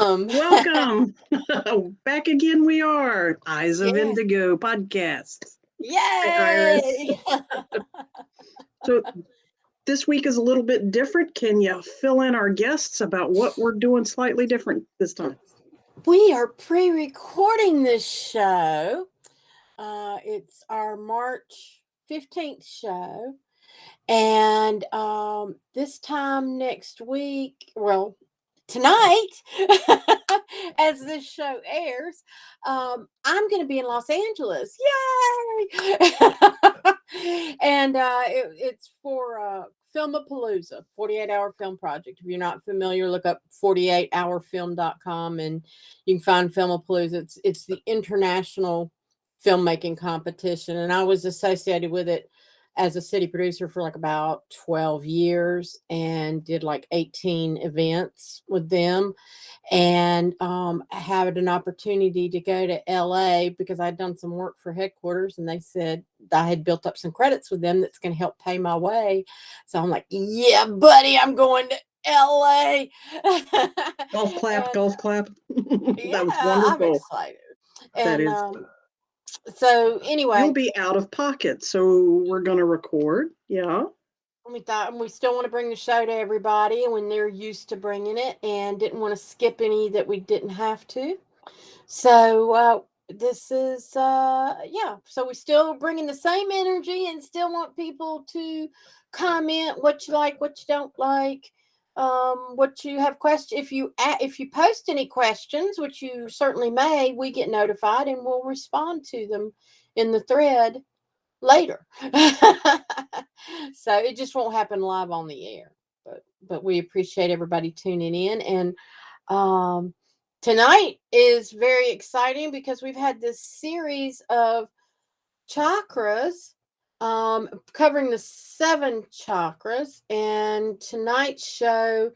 Welcome. Back again we are. Eyes of Yeah. Indigo podcast. Hi, Iris. Yay! So this week is a little bit different. Can you fill in our guests about what we're doing slightly different this time? We are pre-recording this show. It's our March 15th show. And this time next week, well, tonight, as this show airs, I'm going to be in Los Angeles. Yay! And it's for Filmapalooza, 48-hour film project. If you're not familiar, look up 48hourfilm.com and you can find Filmapalooza. It's the international filmmaking competition, and I was associated with it as a city producer for like about 12 years and did like 18 events with them, and had an opportunity to go to LA because I'd done some work for headquarters, and they said I had built up some credits with them that's going to help pay my way. So I'm like, yeah, buddy, I'm going to LA. Golf clap, golf clap. Yeah, That was I'm wonderful. excited. That And is. So anyway, You'll be out of pocket, so we're going to record. Yeah. we thought we still want to bring the show to everybody when they're used to bringing it, and didn't want to skip any that we didn't have to. So this is so we still bringing the same energy and still want people to comment what you like, what you don't like, what you have questions. If you post any questions, which you certainly may, we get notified and we'll respond to them in the thread later. So it just won't happen live on the air, but we appreciate everybody tuning in. And tonight is very exciting because we've had this series of chakras, covering the 7 chakras, and tonight's show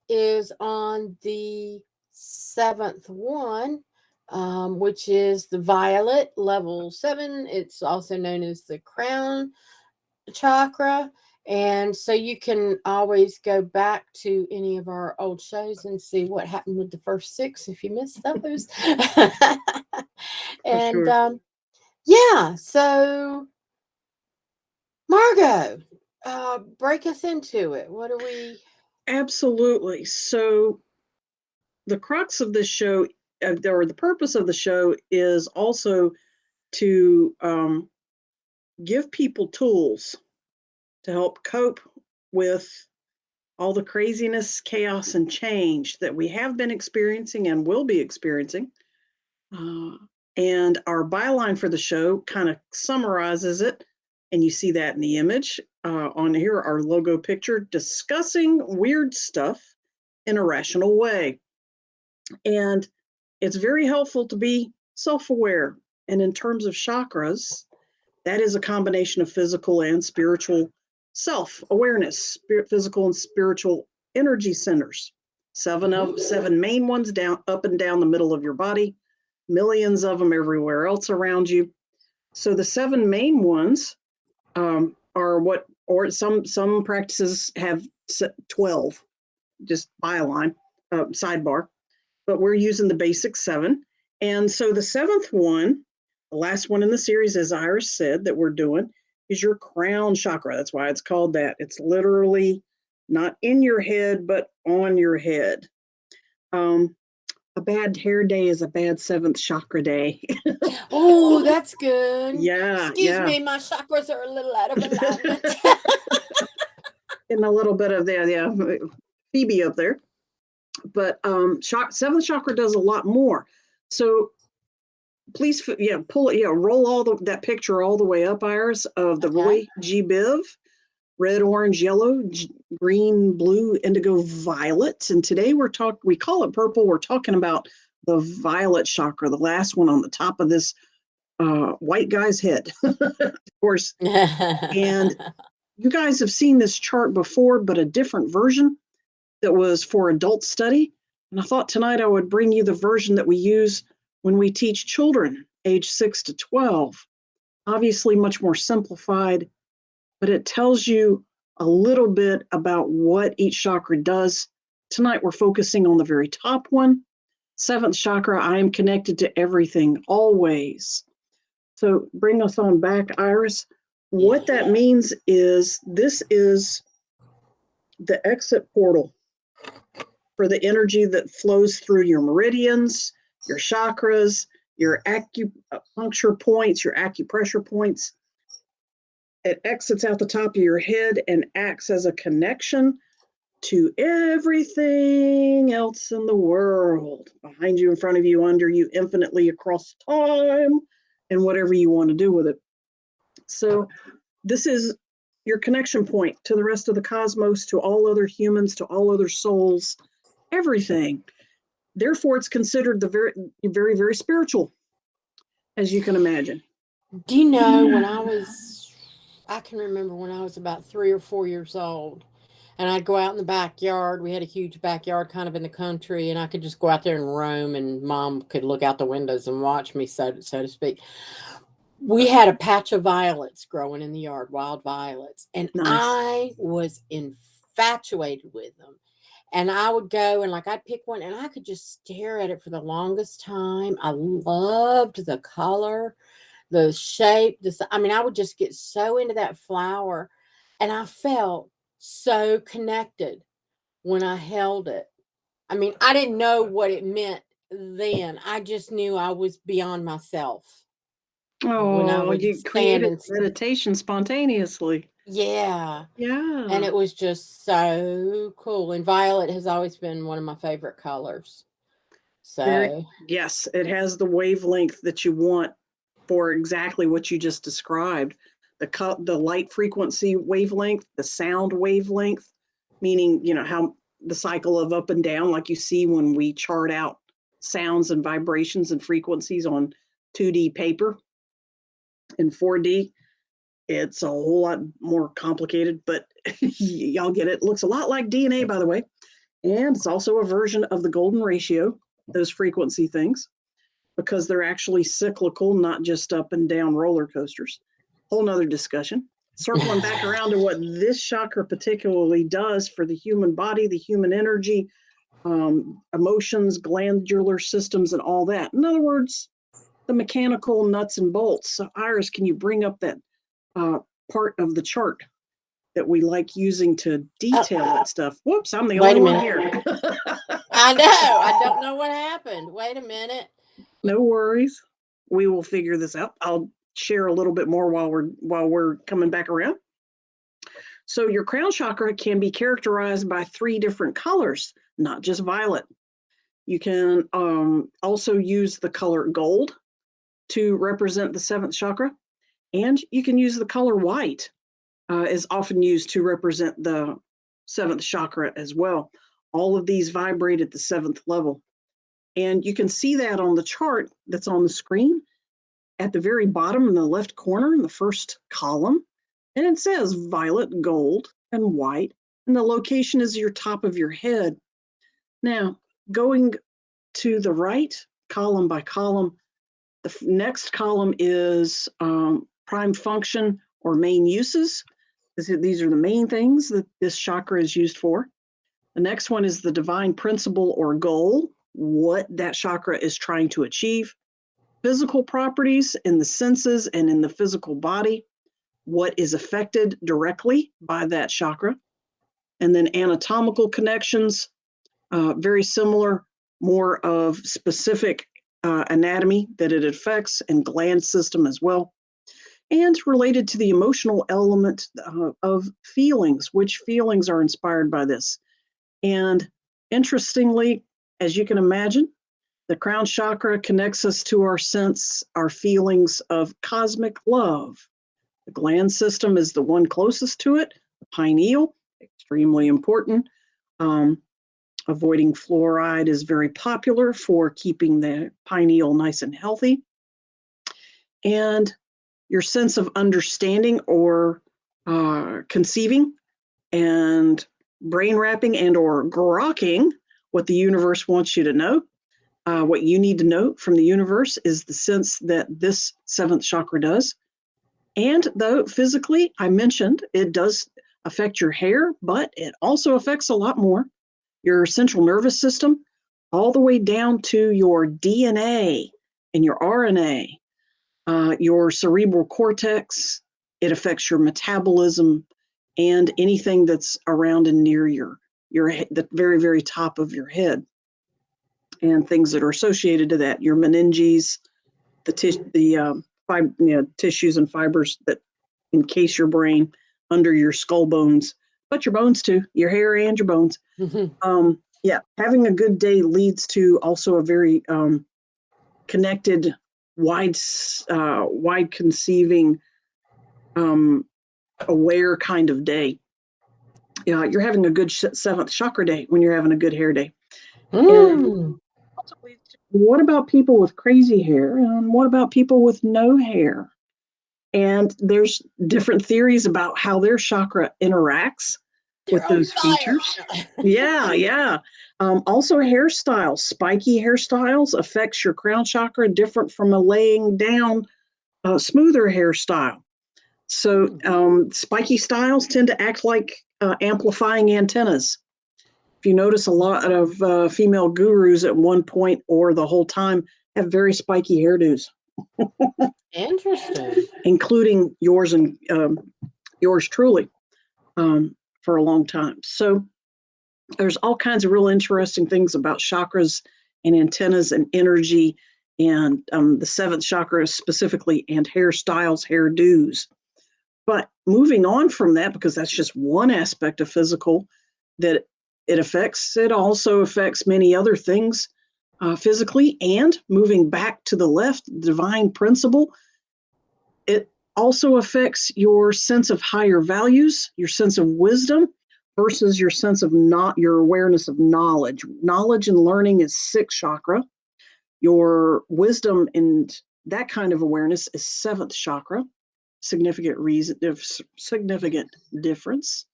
is on the 7th one, which is the Violet, level 7. It's also known as the Crown Chakra. And so you can always go back to any of our old shows and see what happened with the first 6 if you missed those. And sure. Yeah, so Margot, break us into it. What do we? Absolutely. So the crux of this show, or the purpose of the show, is also to give people tools to help cope with all the craziness, chaos, and change that we have been experiencing and will be experiencing. And our byline for the show kind of summarizes it. And you see that in the image on here, our logo picture, discussing weird stuff in a rational way. And it's very helpful to be self-aware. And in terms of chakras, that is a combination of physical and spiritual self-awareness, physical and spiritual energy centers. 7 main ones up and down the middle of your body, millions of them everywhere else around you. So the 7 main ones are what, or some practices have 12, just byline, sidebar, but we're using the basic 7. And so the 7th one, the last one in the series, as Iris said, that we're doing, is your crown chakra. That's why it's called that. It's literally not in your head, but on your head. A bad hair day is a bad 7th chakra day. Oh, that's good. Yeah. Excuse me, my chakras are a little out of alignment. And a little bit of Phoebe up there. But 7th chakra does a lot more. So please, pull it, roll that picture all the way up, Iris, of the Roy G. Biv, red, orange, yellow, green, blue, indigo, violet. And today we call it purple. We're talking about the violet chakra, the last one on the top of this white guy's head, of course. And you guys have seen this chart before, but a different version that was for adult study. And I thought tonight I would bring you the version that we use when we teach children age 6 to 12. Obviously much more simplified, but it tells you a little bit about what each chakra does. Tonight we're focusing on the very top one, Seventh chakra, I am connected to everything, always. So bring us on back, Iris. What that means is this is the exit portal for the energy that flows through your meridians, your chakras, your acupuncture points, your acupressure points. It exits out the top of your head and acts as a connection to everything else in the world, behind you, in front of you, under you, infinitely across time, and whatever you want to do with it. So this is your connection point to the rest of the cosmos, to all other humans, to all other souls, everything. Therefore, it's considered the very, very, very spiritual, as you can imagine. Do you know I can remember when I was about 3 or 4 years old, and I'd go out in the backyard. We had a huge backyard kind of in the country, and I could just go out there and roam, and Mom could look out the windows and watch me, so to speak. We had a patch of violets growing in the yard, wild violets, and Nice. I was infatuated with them. And I would go and I'd pick one and I could just stare at it for the longest time. I loved the color, the shape. I would just get so into that flower, and I felt so connected when I held it. I mean, I didn't know what it meant then. I just knew I was beyond myself when I Oh, would you stand created and meditation spontaneously. yeah. And Yeah. it was just so cool. And violet has always been one of my favorite colors. Very, So, yes, it has the wavelength that you want for exactly what you just described. The light frequency wavelength, the sound wavelength, meaning, how the cycle of up and down, like you see when we chart out sounds and vibrations and frequencies on 2D paper and 4D. It's a whole lot more complicated, but y'all get it. It looks a lot like DNA, by the way. And it's also a version of the golden ratio, those frequency things, because they're actually cyclical, not just up and down roller coasters. Whole nother discussion. Circling back around to what this chakra particularly does for the human body, the human energy, emotions, glandular systems, and all that. In other words, the mechanical nuts and bolts. So, Iris, can you bring up that part of the chart that we like using to detail that stuff? Whoops, I'm the wait only a one minute. here. I know. I don't know what happened. Wait a minute. No worries. We will figure this out. I'll share a little bit more while we're coming back around. So your crown chakra can be characterized by 3 different colors, not just violet. You can also use the color gold to represent the 7th chakra, and you can use the color white, is often used to represent the 7th chakra as well. All of these vibrate at the 7th level. And you can see that on the chart that's on the screen at the very bottom in the left corner in the first column. And it says violet, gold, and white. And the location is your top of your head. Now, going to the right, column by column, the next column is prime function or main uses. These are the main things that this chakra is used for. The next one is the divine principle or goal, what that chakra is trying to achieve. Physical properties in the senses and in the physical body, what is affected directly by that chakra. And then anatomical connections, very similar, more of specific anatomy that it affects, and gland system as well. And related to the emotional element of feelings, which feelings are inspired by this. And interestingly, as you can imagine, the crown chakra connects us to our feelings of cosmic love. The gland system is the one closest to it, the pineal, extremely important. Avoiding fluoride is very popular for keeping the pineal nice and healthy. And your sense of understanding or conceiving and brain wrapping and or grokking what the universe wants you to know. What you need to know from the universe is the sense that this 7th chakra does. And though physically, I mentioned, it does affect your hair, but it also affects a lot more. Your central nervous system, all the way down to your DNA and your RNA, your cerebral cortex. It affects your metabolism and anything that's around and near your the very, very top of your head, and things that are associated to that, your meninges, the tissues and fibers that encase your brain under your skull bones, but your bones too, your hair and your bones. Yeah, having a good day leads to also a very connected, wide conceiving, aware kind of day. You're having a good seventh chakra day when you're having a good hair day. And also leads to, what about people with crazy hair? And what about people with no hair? And there's different theories about how their chakra interacts with those features. Yeah. Also, hairstyles, spiky hairstyles affects your crown chakra, different from a laying down, smoother hairstyle. So, spiky styles tend to act like amplifying antennas. If you notice, a lot of female gurus at one point or the whole time have very spiky hairdos. Interesting. Including yours and yours truly, for a long time. So there's all kinds of real interesting things about chakras and antennas and energy, and the seventh chakra specifically, and hairstyles, hairdos. But moving on from that, because that's just one aspect of physical that it affects, it also affects many other things physically. And moving back to the left, divine principle, it also affects your sense of higher values, your sense of wisdom versus your sense of your awareness of knowledge. Knowledge and learning is sixth chakra. Your wisdom and that kind of awareness is seventh chakra. Significant difference.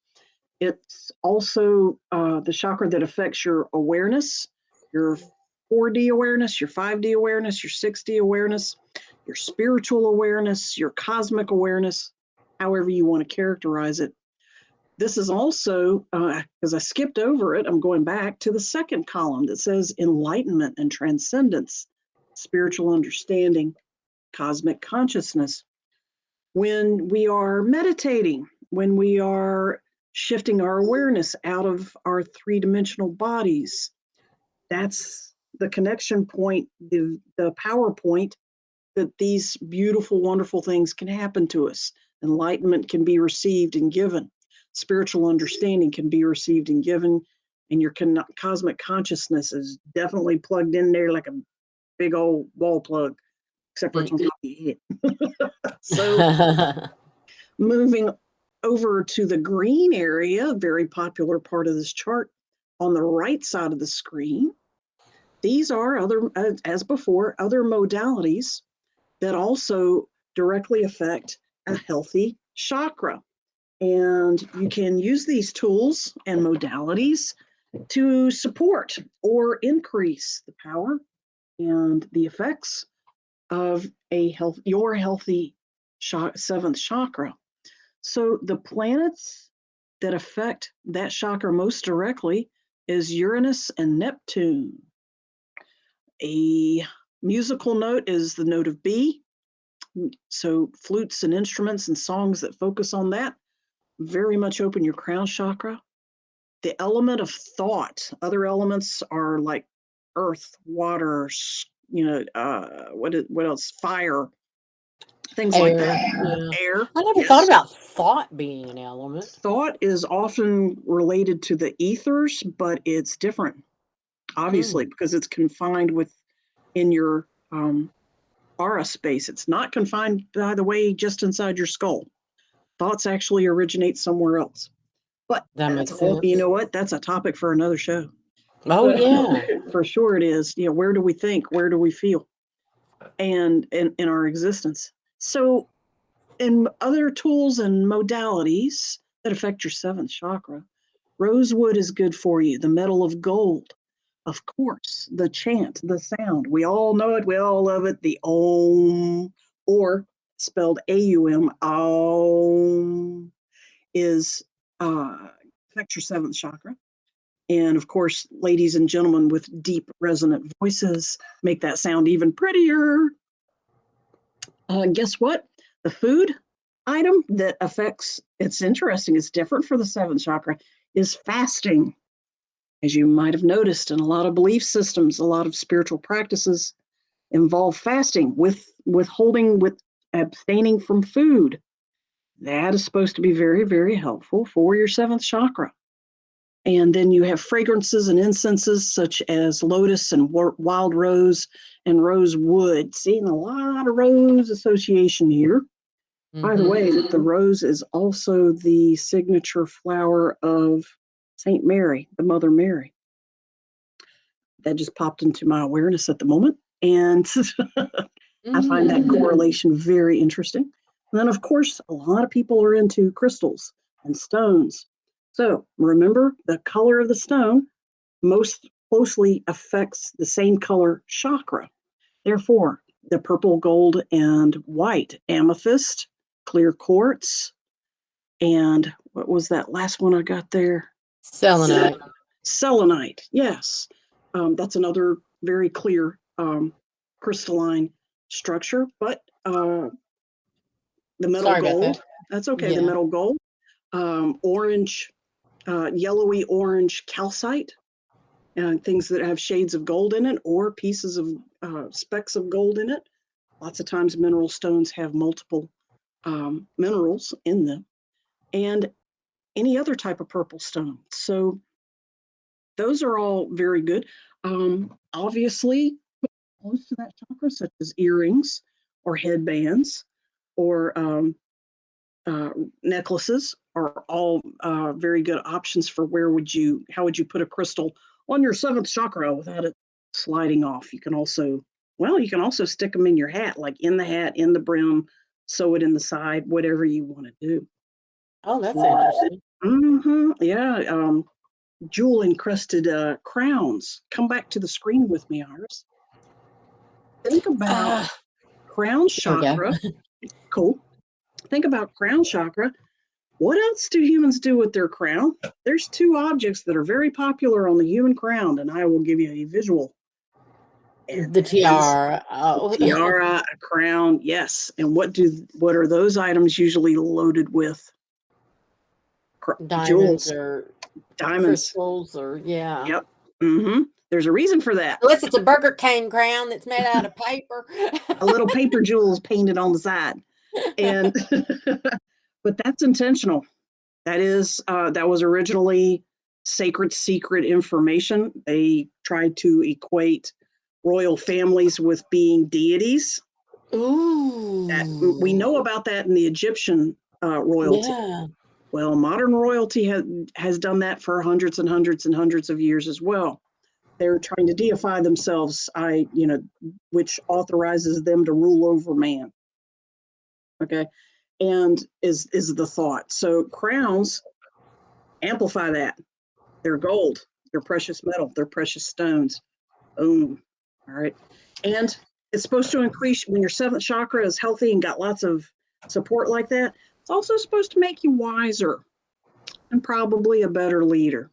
It's also the chakra that affects your awareness, your 4D awareness, your 5D awareness, your 6D awareness, your spiritual awareness, your cosmic awareness, however you want to characterize it. This is also, because I skipped over it, I'm going back to the second column that says enlightenment and transcendence, spiritual understanding, cosmic consciousness. When we are meditating, when we are shifting our awareness out of our three-dimensional bodies, that's the connection point, the power point that these beautiful, wonderful things can happen to us. Enlightenment can be received and given. Spiritual understanding can be received and given. And your cosmic consciousness is definitely plugged in there like a big old wall plug, except for it's on top of your head. So moving over to the green area, very popular part of this chart, on the right side of the screen, these are other, as before, other modalities that also directly affect a healthy chakra. And you can use these tools and modalities to support or increase the power and the effects of your healthy seventh chakra. So the planets that affect that chakra most directly is Uranus and Neptune. A musical note is the note of B. So flutes and instruments and songs that focus on that very much open your crown chakra. The element of thought, other elements are like earth, water, what else? Fire, things Air, like that. yeah. Air. I never thought about thought being an element. Thought is often related to the ethers, but it's different, obviously, because it's confined in your aura space. It's not confined, by the way, just inside your skull. Thoughts actually originate somewhere else. But that makes sense. You know what? That's a topic for another show. Oh, yeah. For sure it is. Where do we think? Where do we feel? And in our existence. So in other tools and modalities that affect your seventh chakra, rosewood is good for you. The metal of gold, of course, the chant, the sound. We all know it. We all love it. The Om, or spelled AUM, Om, is affects your seventh chakra. And of course, ladies and gentlemen with deep resonant voices make that sound even prettier. Guess what? The food item that affects, it's interesting, it's different for the seventh chakra, is fasting. As you might have noticed in a lot of belief systems, a lot of spiritual practices involve fasting, withholding, with abstaining from food. That is supposed to be very, very helpful for your seventh chakra. And then you have fragrances and incenses such as lotus and wild rose and rosewood. Seeing a lot of rose association here. By the way, the rose is also the signature flower of Saint Mary, the Mother Mary. That just popped into my awareness at the moment. And I find that correlation very interesting. And then, of course, a lot of people are into crystals and stones. So remember, the color of the stone most closely affects the same color chakra. Therefore, the purple, gold, and white amethyst, clear quartz, and what was that last one I got there? Selenite. Selenite, yes. That's another very clear crystalline structure, but the metal gold, that's okay, the metal gold, orange, yellowy orange calcite, and things that have shades of gold in it or pieces of specks of gold in it. Lots of times mineral stones have multiple minerals in them, and any other type of purple stone. So those are all very good. Obviously, close to that chakra, such as earrings or headbands or necklaces, are all very good options for how would you put a crystal on your seventh chakra without it sliding off. You can also stick them in your hat, like in the hat, in the brim, sew it in the side, whatever you want to do. Oh, that's interesting. Yeah. Jewel encrusted crowns. Come back to the screen with me, Iris. Think about crown chakra. Cool. Think about crown chakra. What else do humans do with their crown? There's two objects that are very popular on the human crown, and I will give you a visual. And the tiara. A tiara, a crown, yes. And what are those items usually loaded with? Diamonds jewels. Or diamonds. Crystals or, yeah. Yep. There's a reason for that. Unless it's a Burger King crown that's made out of paper. A little paper jewels painted on the side. And but that's intentional. That was originally sacred secret information. They tried to equate royal families with being deities. Ooh. We know about that in the Egyptian royalty. Yeah. Well, modern royalty has done that for hundreds and hundreds and hundreds of years as well. They're trying to deify themselves, which authorizes them to rule over man. Okay, and is the thought. So crowns amplify that. They're gold, they're precious metal, they're precious stones. Boom. All right. And it's supposed to increase when your seventh chakra is healthy and got lots of support like that. It's also supposed to make you wiser and probably a better leader.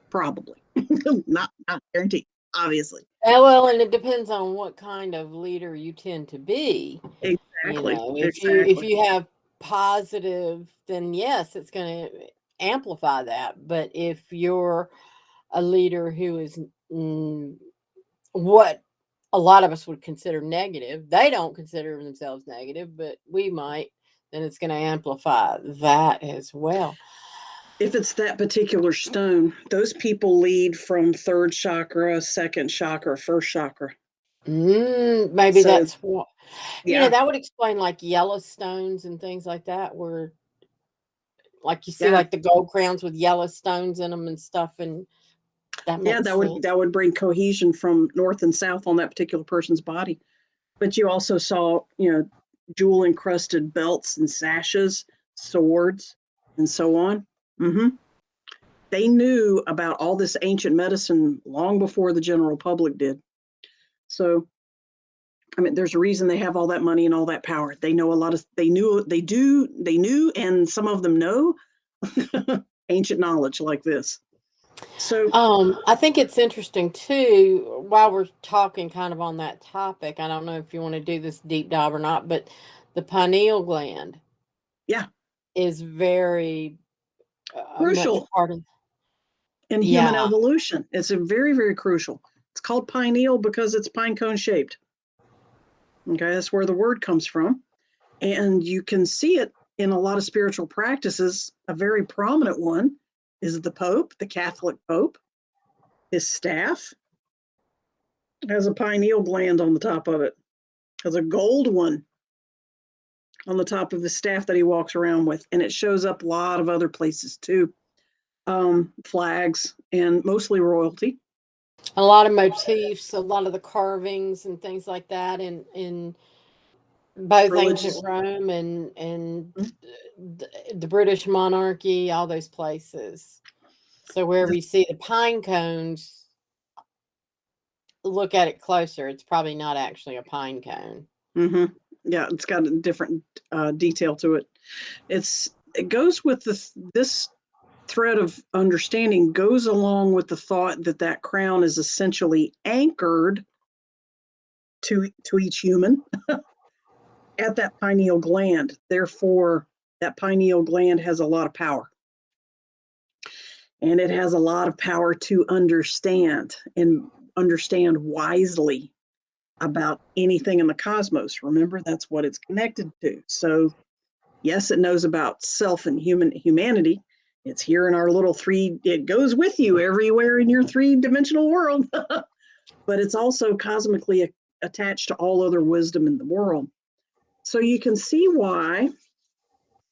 Probably. not guaranteed, obviously. Well, and it depends on what kind of leader you tend to be. Exactly. If you have positive, then yes, it's going to amplify that. But if you're a leader who is what a lot of us would consider negative, they don't consider themselves negative, but we might, then it's going to amplify that as well. If it's that particular stone, those people lead from third chakra, second chakra, first chakra. Maybe So, that's what, yeah. That would explain like yellow stones and things like that, where like you see like the gold crowns with yellow stones in them and stuff, and that makes sense. That would bring cohesion from north and south on that particular person's body. But you also saw, jewel encrusted belts and sashes, swords, and so on. They knew about all this ancient medicine long before the general public did. So, I mean, there's a reason they have all that money and all that power. They know they knew, and some of them know ancient knowledge like this. So, I think it's interesting too, while we're talking kind of on that topic. I don't know if you want to do this deep dive or not, but the pineal gland yeah, is very much crucial part of, in human yeah, evolution. It's a very, very crucial. It's called pineal because it's pine cone shaped. Okay, that's where the word comes from. And you can see it in a lot of spiritual practices. A very prominent one is the Pope, the Catholic Pope. His staff has a pineal gland on the top of it, has a gold one on the top of his staff that he walks around with. And it shows up a lot of other places too, flags and mostly royalty. a lot of motifs, a lot of the carvings and things like that in both ancient Religious. Rome and the British monarchy, all those places. So wherever you see the pine cones, look at it closer. It's probably not actually a pine cone. Mm-hmm. Yeah, it's got a different detail to it. It goes with this thread of understanding goes along with the thought that that crown is essentially anchored to each human at that pineal gland. Therefore, that pineal gland has a lot of power. And it has a lot of power to understand and understand wisely about anything in the cosmos. Remember, that's what it's connected to. So, yes, it knows about self and humanity. It's here in our little it goes with you everywhere in your three-dimensional world, but it's also cosmically attached to all other wisdom in the world. So you can see why,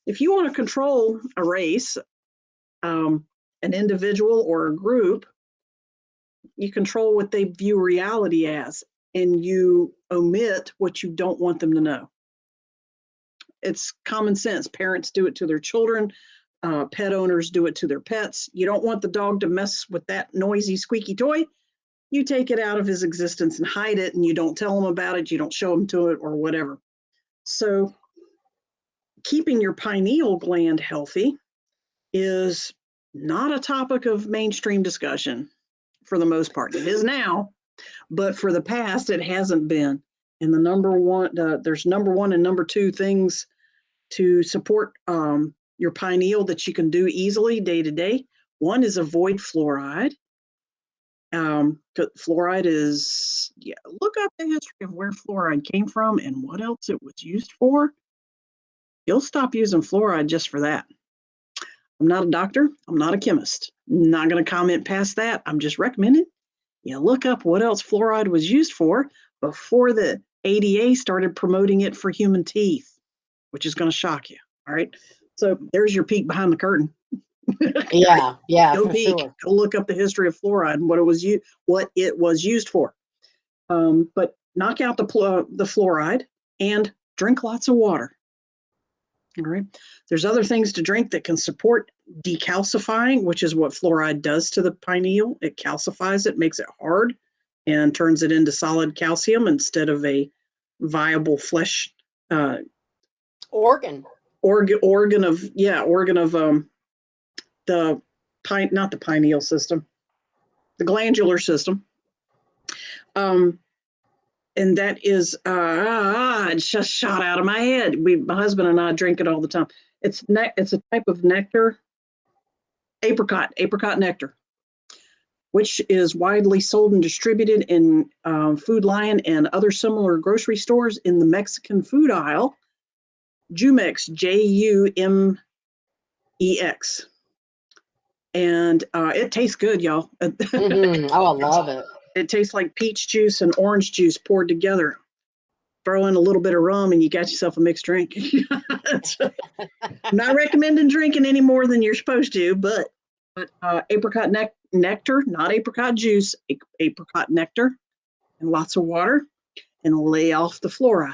if you want to control a race, an individual or a group, you control what they view reality as, and you omit what you don't want them to know. It's common sense. Parents do it to their children. Pet owners do it to their pets. You don't want the dog to mess with that noisy, squeaky toy. You take it out of his existence and hide it, and you don't tell him about it. You don't show him to it or whatever. So keeping your pineal gland healthy is not a topic of mainstream discussion for the most part. It is now, but for the past, it hasn't been. And there's number one and number two things to support your pineal that you can do easily day to day. One is avoid fluoride. Fluoride is, yeah, look up the history of where fluoride came from and what else it was used for. You'll stop using fluoride just for that. I'm not a doctor. I'm not a chemist. Not going to comment past that. I'm just recommending you look up what else fluoride was used for before the ADA started promoting it for human teeth, which is going to shock you. All right. So there's your peek behind the curtain. Yeah, yeah, Go for peek. sure. Go look up the history of fluoride and what it was used for. But knock out the fluoride and drink lots of water. All right. There's other things to drink that can support decalcifying, which is what fluoride does to the pineal. It calcifies it, makes it hard, and turns it into solid calcium instead of a viable flesh Organ. organ of the not the pineal system, the glandular system. And that is it just shot out of my head. My husband and I drink it all the time. It's a type of nectar, apricot nectar, which is widely sold and distributed in Food Lion and other similar grocery stores in the Mexican food aisle. Jumex, Jumex. And it tastes good, y'all. Mm-hmm. Oh, I love it. It tastes like peach juice and orange juice poured together. Throw in a little bit of rum and you got yourself a mixed drink. I'm not recommending drinking any more than you're supposed to, but apricot nectar, not apricot juice, apricot nectar, and lots of water, and lay off the fluoride.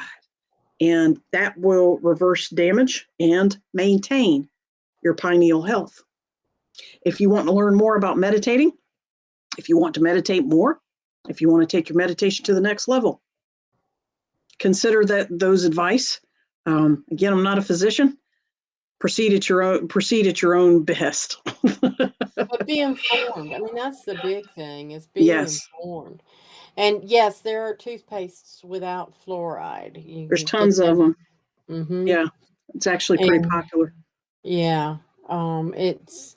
And that will reverse damage and maintain your pineal health. If you want to learn more about meditating, if you want to meditate more, if you want to take your meditation to the next level, consider those advice. Again, I'm not a physician, proceed at your own best. But be informed. I mean, that's the big thing is being Yes, informed. And yes, there are toothpastes without fluoride. You there's can get tons of them. them. Mm-hmm. Yeah, it's actually pretty And popular. yeah, it's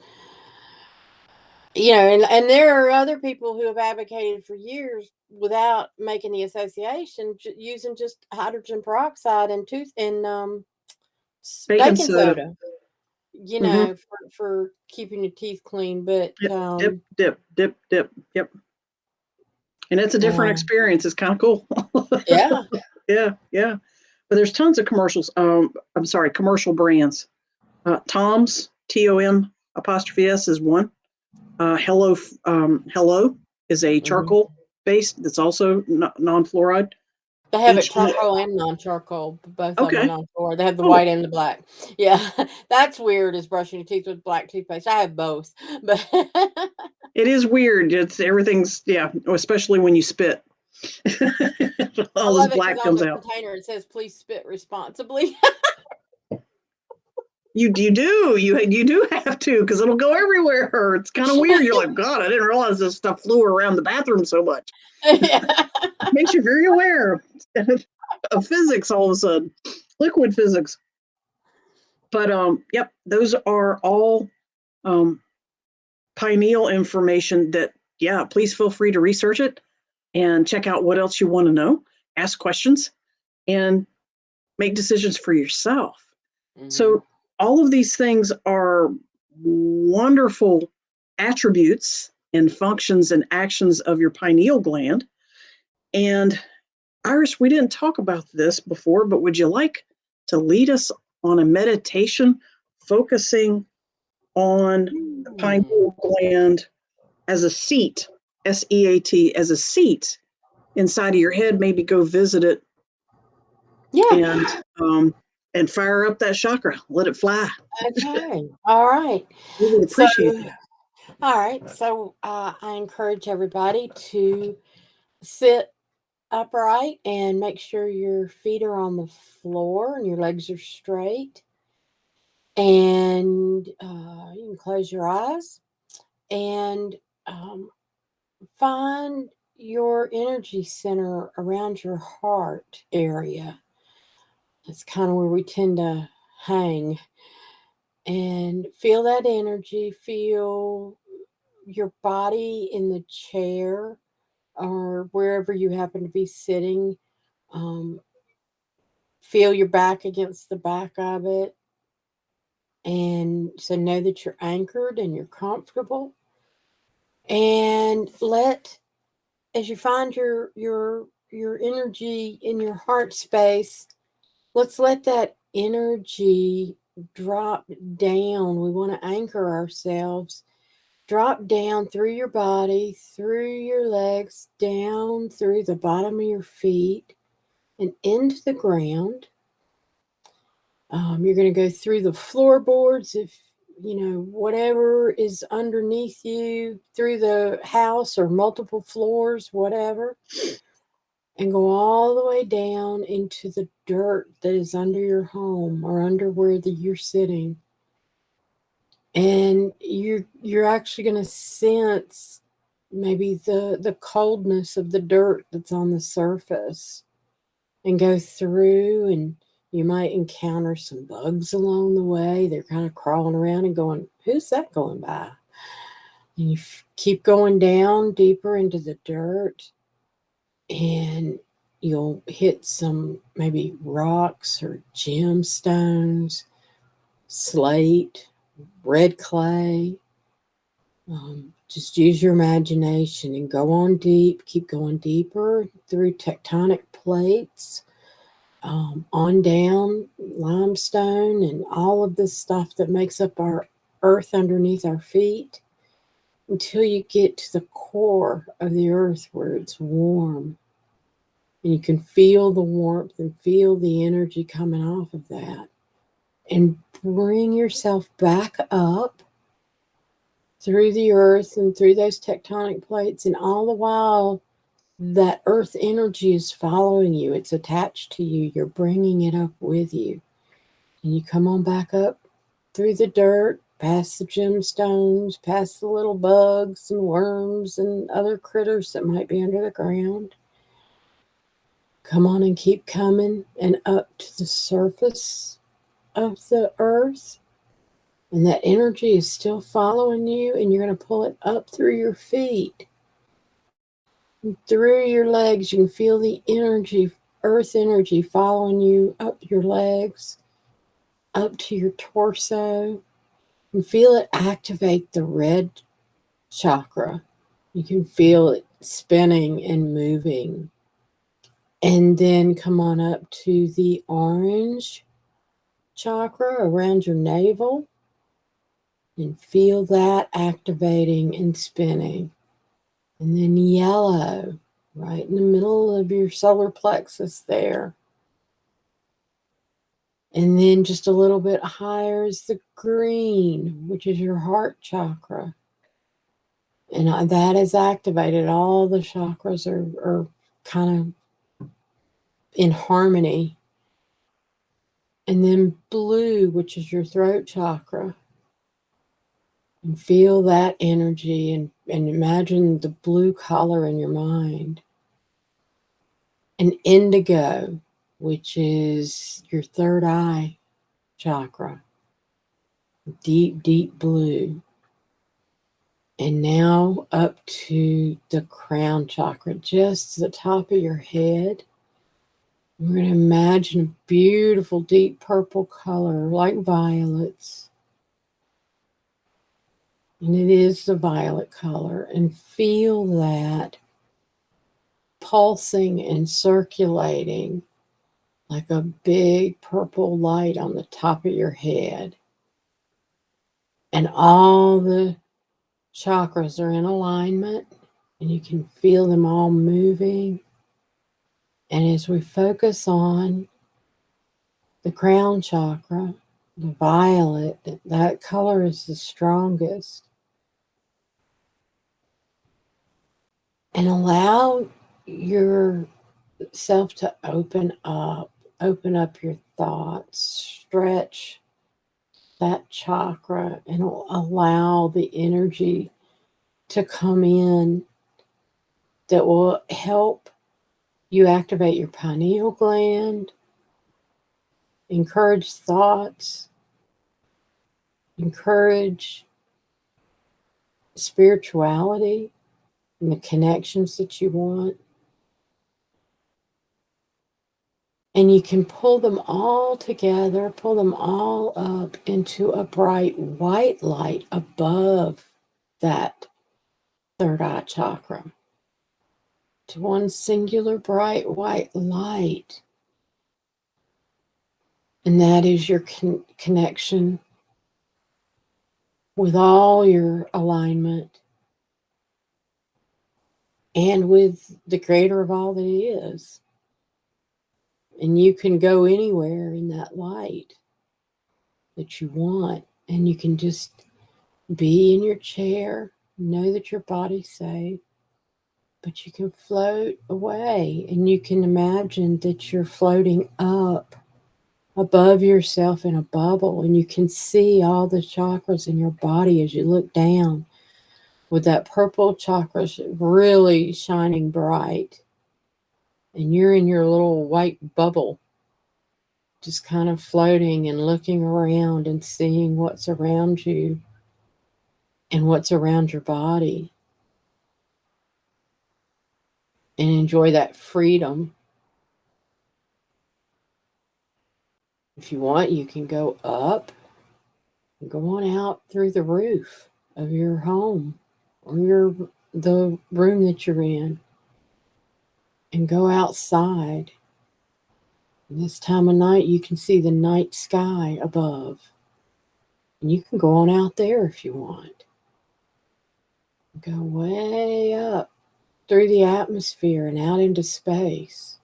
and there are other people who have advocated for years without making the association, using just hydrogen peroxide and Baking baking soda. soda, Mm-hmm. for keeping your teeth clean. But Dip, dip, dip, dip, dip. Yep. And it's a different uh, experience. It's kind of cool. yeah. Yeah, yeah. But there's tons of commercials. I'm sorry, commercial brands. Tom's, TOM apostrophe S is one. Hello is a Hmm. charcoal based that's also non-fluoride. They have it H charcoal and non-charcoal. Both of them are Okay. non-fluoride. They have the Oh, white and the black. Yeah, that's weird. Is brushing your teeth with black toothpaste. I have both, but it is weird. It's everything's especially when you spit. I All this love it because black on comes the out. container it says, "Please spit responsibly." You do have to because it'll go everywhere. It's kind of weird. You're like, God, I didn't realize this stuff flew around the bathroom so much. Yeah. Makes you very aware of physics all of a sudden, liquid physics. But yep, those are all um, pineal information that, yeah, please feel free to research it and check out what else you want to know, ask questions, and make decisions for yourself. Hmm. So, all of these things are wonderful attributes and functions and actions of your pineal gland. And Iris, we didn't talk about this before, but would you like to lead us on a meditation focusing on the Hmm. pineal gland as a seat, SEAT, as a seat inside of your head? Maybe go visit it Yeah. and and fire up that chakra, let it fly. Okay. All right. We would So, appreciate that. all right. So, I encourage everybody to sit upright and make sure your feet are on the floor and your legs are straight. And you can close your eyes and um, find your energy center around your heart area. That's kind of where we tend to hang. And feel that energy, feel your body in the chair or wherever you happen to be sitting. Um, feel your back against the back of it. And so know that you're anchored and you're comfortable. And as you find your energy in your heart space, let's let that energy drop down. We want to anchor ourselves. Drop down through your body, through your legs, down through the bottom of your feet, and into the ground. You're going to go through the floorboards, if whatever is underneath you, through the house or multiple floors, whatever, and go all the way down into the dirt that is under your home or under where you're sitting. And you're actually going to sense maybe the coldness of the dirt that's on the surface, and go through, and you might encounter some bugs along the way. They're kind of crawling around and going, who's that going by? And you keep going down deeper into the dirt, and you'll hit some maybe rocks or gemstones, slate, red clay. Just use your imagination and go on deep. Keep going deeper through tectonic plates, on down limestone and all of the stuff that makes up our earth underneath our feet, until you get to the core of the earth where it's warm. And you can feel the warmth and feel the energy coming off of that. And bring yourself back up through the earth and through those tectonic plates. And all the while, that earth energy is following you, it's attached to you, you're bringing it up with you. And you come on back up through the dirt, past the gemstones, past the little bugs and worms and other critters that might be under the ground. Come on and keep coming and up to the surface of the earth. And that energy is still following you, and you're going to pull it up through your feet. And through your legs, you can feel the energy, earth energy following you up your legs, up to your torso. And feel it activate the red chakra. You can feel it spinning and moving. And then come on up to the orange chakra around your navel and feel that activating and spinning. And then yellow right in the middle of your solar plexus there. And then just a little bit higher is the green, which is your heart chakra. And that is activated. All the chakras are kind of in harmony. And then blue, which is your throat chakra. And feel that energy and imagine the blue color in your mind. And indigo, which is your third eye chakra. Deep, deep blue. And now up to the crown chakra, just to the top of your head. We're going to imagine a beautiful deep purple color like violets. And it is the violet color. And feel that pulsing and circulating like a big purple light on the top of your head. And all the chakras are in alignment, and you can feel them all moving. And as we focus on the crown chakra, the violet, that color is the strongest. And allow yourself to open up your thoughts, stretch that chakra, and allow the energy to come in that will help you activate your pineal gland, encourage thoughts, encourage spirituality and the connections that you want. And you can pull them all together, pull them all up into a bright white light above that third eye chakra. To one singular bright white light. And that is your connection with all your alignment and with the creator of all that is. And you can go anywhere in that light that you want. And you can just be in your chair, know that your body's safe, but you can float away. And you can imagine that you're floating up above yourself in a bubble, and you can see all the chakras in your body as you look down with that purple chakra really shining bright. And you're in your little white bubble, just kind of floating and looking around and seeing what's around you and what's around your body. And enjoy that freedom. If you want, you can go up and go on out through the roof of your home or the room that you're in, and go outside. And this time of night, you can see the night sky above. And you can go on out there if you want. Go way up through the atmosphere and out into space.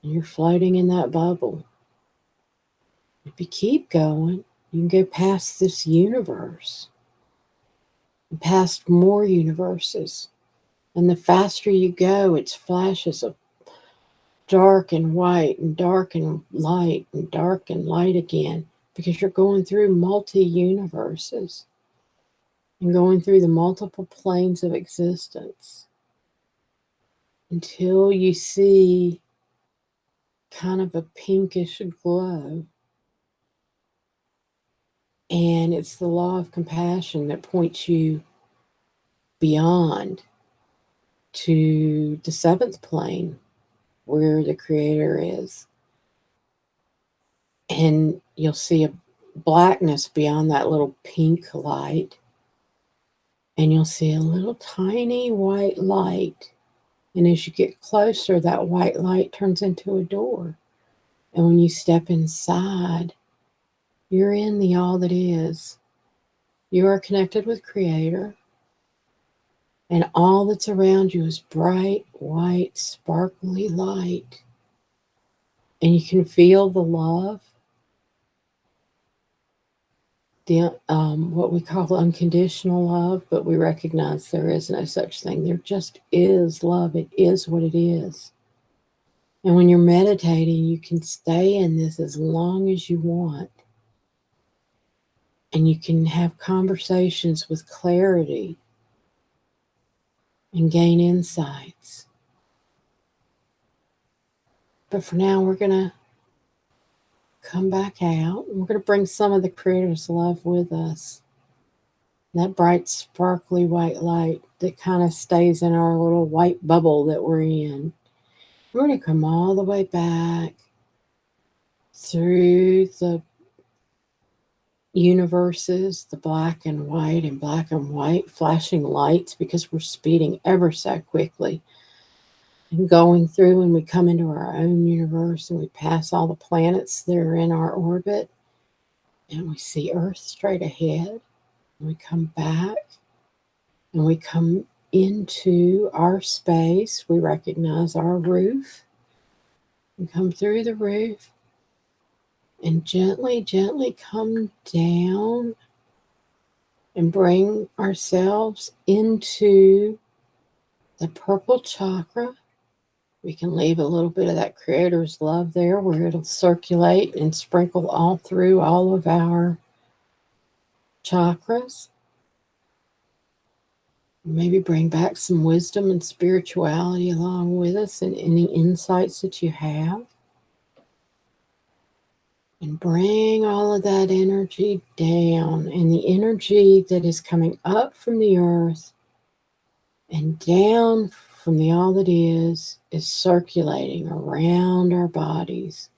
And you're floating in that bubble. If you keep going, you can go past this universe and past more universes. And the faster you go, it's flashes of dark and white and dark and light again. because you're going through multi-universes and going through the multiple planes of existence until you see kind of a pinkish glow. And it's the law of compassion that points you beyond to the seventh plane where the Creator is. And you'll see a blackness beyond that little pink light. And you'll see a little tiny white light. And as you get closer, that white light turns into a door. And when you step inside, you're in the all that is. You are connected with Creator. And all that's around you is bright, white, sparkly light. And you can feel the love, the what we call unconditional love, but we recognize there is no such thing. There just is love. It is what it is. And when you're meditating, you can stay in this as long as you want. And you can have conversations with clarity and gain insights. But for now, we're going to come back out. We're going to bring some of the Creator's love with us. That bright, sparkly white light that kind of stays in our little white bubble that we're in. We're going to come all the way back through the universes, the black and white flashing lights, because we're speeding ever so quickly and going through, and we come into our own universe and we pass all the planets that are in our orbit and we see Earth straight ahead, and we come back and we come into our space. We recognize our roof and come through the roof and gently, gently come down and bring ourselves into the purple chakra. We can leave a little bit of that Creator's love there where it'll circulate and sprinkle all through all of our chakras. Maybe bring back some wisdom and spirituality along with us and any insights that you have. And bring all of that energy down, and the energy that is coming up from the earth and down from the all that is circulating around our bodies,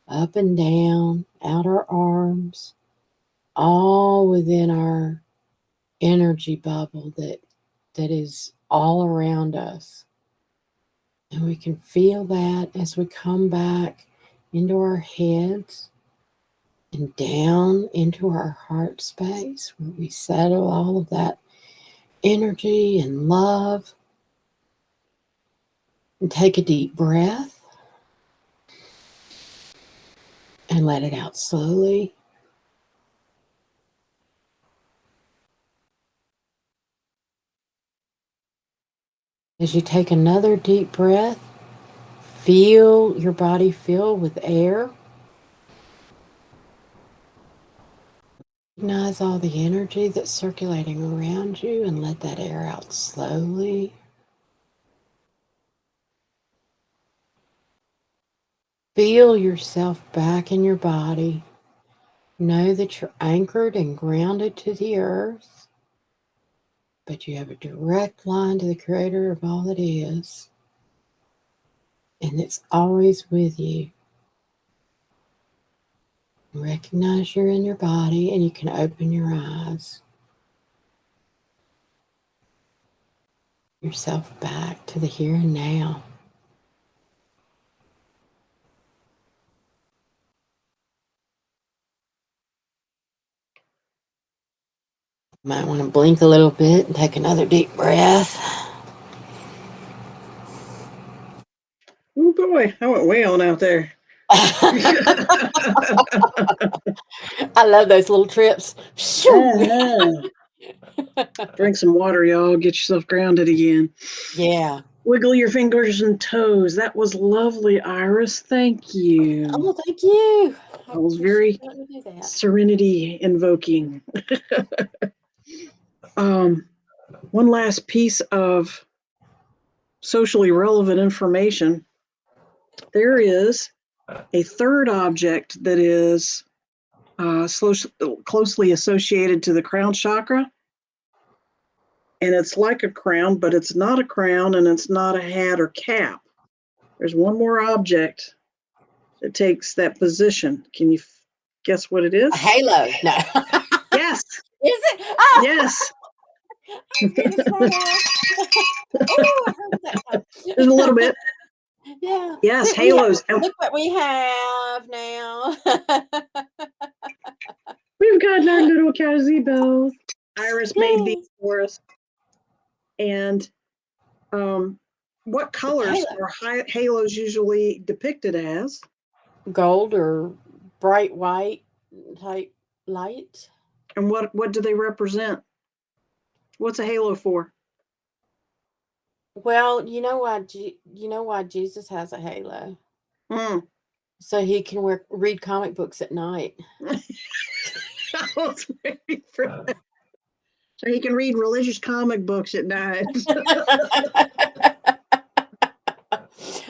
up and down, out our arms, all within our energy bubble that is all around us. And we can feel that as we come back into our heads and down into our heart space, where we settle all of that energy and love. And take a deep breath and let it out slowly. As you take another deep breath, feel your body fill with air. Recognize all the energy that's circulating around you and let that air out slowly. Feel yourself back in your body. Know that you're anchored and grounded to the earth, but you have a direct line to the Creator of all that is, and it's always with you. Recognize you're in your body and you can open your eyes. Yourself back to the here and now. Might want to blink a little bit and take another deep breath. Oh boy, I went way on out there. I love those little trips. Drink some water, y'all. Get yourself grounded again. Yeah. Wiggle your fingers and toes. That was lovely, Iris. Thank you. Oh, thank you. That was very serenity invoking. One last piece of socially relevant information. There is a third object that is closely associated to the crown chakra. And it's like a crown, but it's not a crown and it's not a hat or cap. There's one more object that takes that position. Can you guess what it is? A halo. No. Yes. Is it? Oh. Yes. Oh, I heard that time. There's a little bit. Yeah. Yes, See, halos. Look what we have now. We've got our little gazebos. Iris made these for us. And what colors are halos usually depicted as? Gold or bright white type light. And what do they represent? What's a halo for? Well, you know why Jesus has a halo? So he can read comic books at night. So he can read religious comic books at night.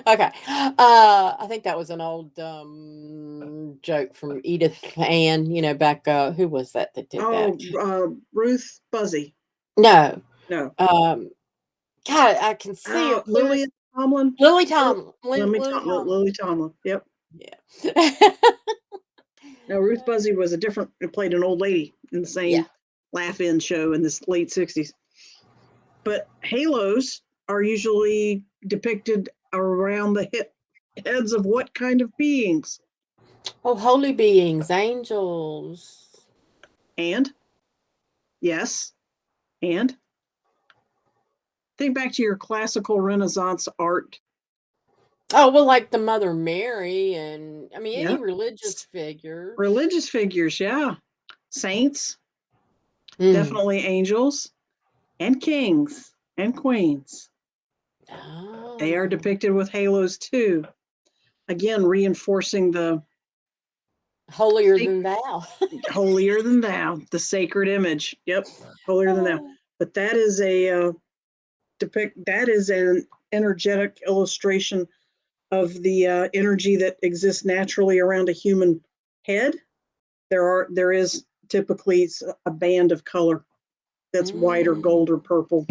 Okay. I think that was an old joke from Edith Ann, back who was that did that? Ruth Buzzy. No. God, I can see her. Lily Tomlin. Lily Tomlin. Lily Tomlin. Yep. Yeah. No, Ruth Buzzy was played an old lady in the same laugh-in show in the late 60s. But halos are usually depicted around the heads of what kind of beings? Oh, holy beings, angels. And? Yes. And? Think back to your classical Renaissance art. Oh, well, like the Mother Mary and, any religious figure. Religious figures, yeah. Saints, definitely angels, and kings and queens. Oh. They are depicted with halos too. Again, reinforcing the holier than thou. Holier than thou, the sacred image. Yep, holier than thou. But that is an energetic illustration of the energy that exists naturally around a human head. There is typically a band of color that's white or gold or purple.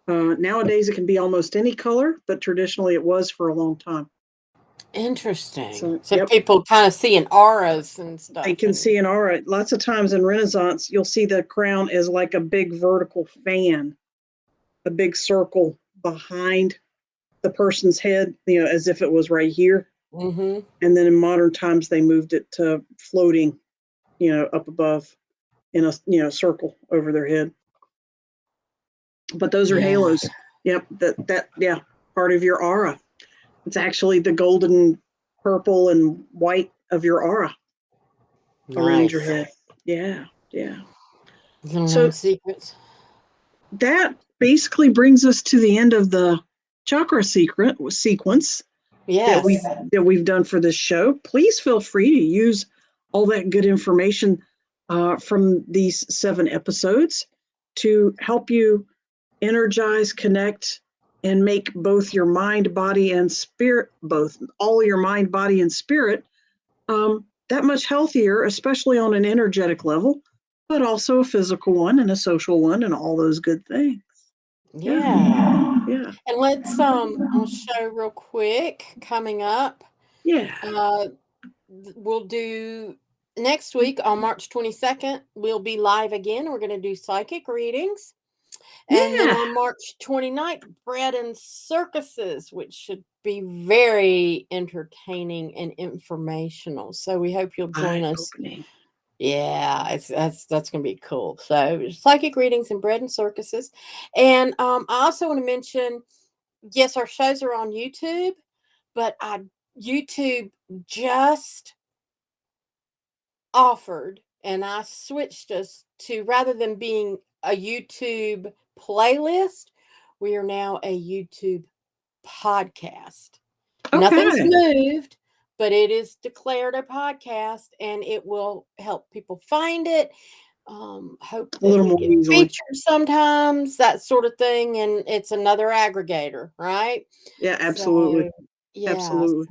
Nowadays, it can be almost any color, but traditionally it was for a long time. Interesting. So people kind of see an auras and stuff. They can see an aura. Lots of times in Renaissance, you'll see the crown as like a big vertical fan, a big circle behind the person's head, as if it was right here. Mm-hmm. And then in modern times, they moved it to floating, up above in a circle over their head. But those are halos. Yep. That part of your aura. It's actually the golden, purple, and white of your aura around your head. Yeah. So secrets. That basically brings us to the end of the chakra sequence that we've done for this show. Please feel free to use all that good information from these 7 episodes to help you energize, connect, and make both your mind, body, and spirit, all your mind, body, and spirit that much healthier, especially on an energetic level, but also a physical one and a social one and all those good things. Yeah. And let's I'll show real quick coming up. We'll do next week on March 22nd. We'll be live again. We're going to do psychic readings. And then on March 29th, bread and circuses, which should be very entertaining and informational. So we hope you'll join us. Yeah, that's going to be cool. So psychic readings and bread and circuses. And I also want to mention, yes, our shows are on YouTube, but YouTube just offered, and I switched us to, rather than being a YouTube playlist, we are now a YouTube podcast. Okay. Nothing's moved, but it is declared a podcast, and it will help people find it. Hope A that little we more get easily. featured sometimes, that sort of thing, and it's another aggregator, right? Yeah, absolutely. So, yes. Absolutely.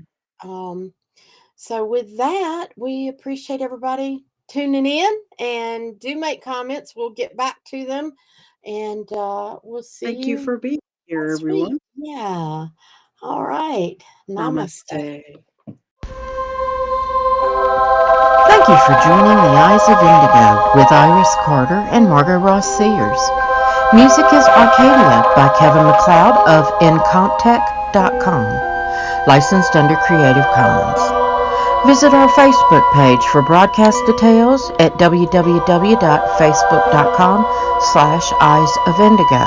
So with that, we appreciate everybody tuning in, and do make comments. We'll get back to them, and we'll see Thank you you for being here, next week. everyone. Yeah. All right. Namaste. Namaste. Thank you for joining The Eyes of Indigo with Iris Carter and Margot Ross Sears. Music is Arcadia by Kevin MacLeod of Incomptech.com. Licensed under Creative Commons. Visit our Facebook page for broadcast details at www.facebook.com/Eyes of Indigo.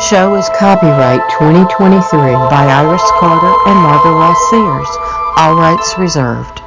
Show is copyright 2023 by Iris Carter and Margot Ross Sears. All rights reserved.